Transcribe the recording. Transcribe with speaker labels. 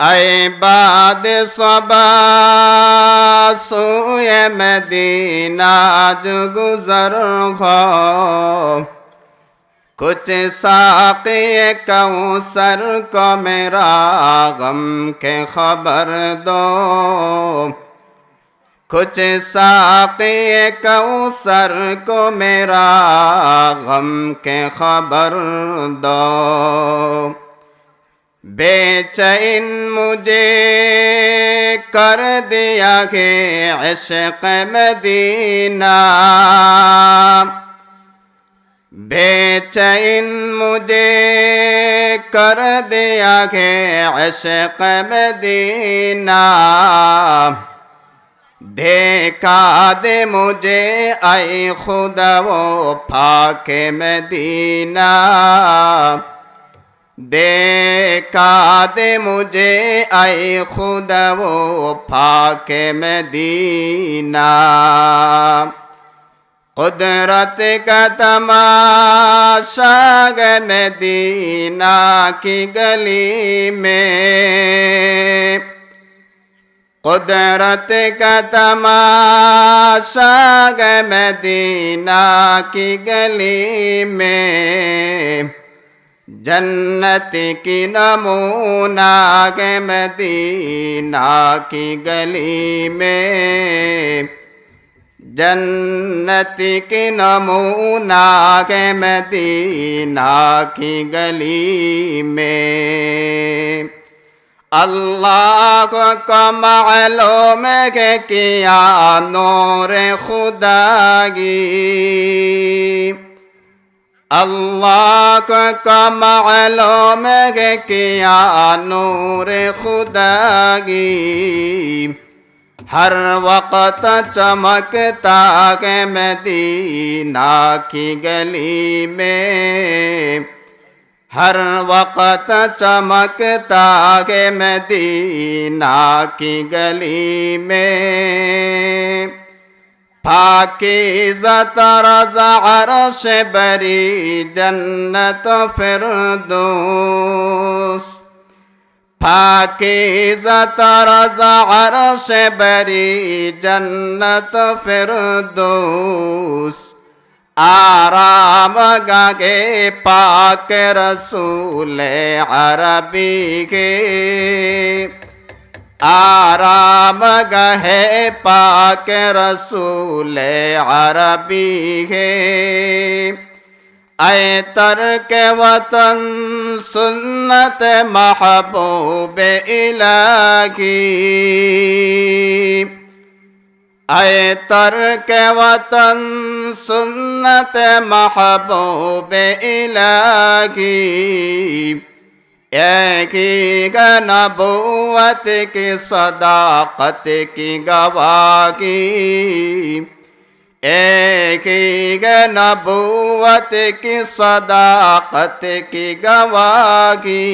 Speaker 1: اے باد صبا سوئے مدینہ جو گزر ہو، کچھ ساقی کوثر کو میرا غم کے خبر دو، کچھ ساقی کوثر کو میرا غم کے خبر دو، بے چین مجھے کر دیا کہ عشق مدینہ، بے چین مجھے کر دیا کہ عشق مدینہ، دیکھا دے مجھے اے خدا وہ پاک مدینہ، دیکھا دے مجھے اے خدا وہ پاک مدینہ، قدرت کا تماشا ہے مدینہ کی گلی میں، قدرت کا تماشا ہے مدینہ کی گلی میں، جنت کی نمونہ ہے مدینہ کی گلی میں، جنت کی نمونہ ہے مدینہ کی گلی میں، اللہ کو معلوم ہے کیا نور خدائی، اللہ کو معلوم ہے کیا نور خدائی، ہر وقت چمکتا ہے مدینہ کی گلی میں، ہر وقت چمکتا ہے مدینہ کی گلی میں، پاکیزہ طرز عرش بری جنت فردوس، پاکیزہ طرز عرش بری جنت فردوس، آرام گاہ پاک رسول عربی کے، آرام گاہ پاک رسول عربی ہے، اے ترک وطن سنت محبوب الہی، اے ترک وطن سنت محبوب الہی، ایک ہی نبوت کی صداقت کی گواہی، ایک ہی نبوت کی صداقت کی گواہی،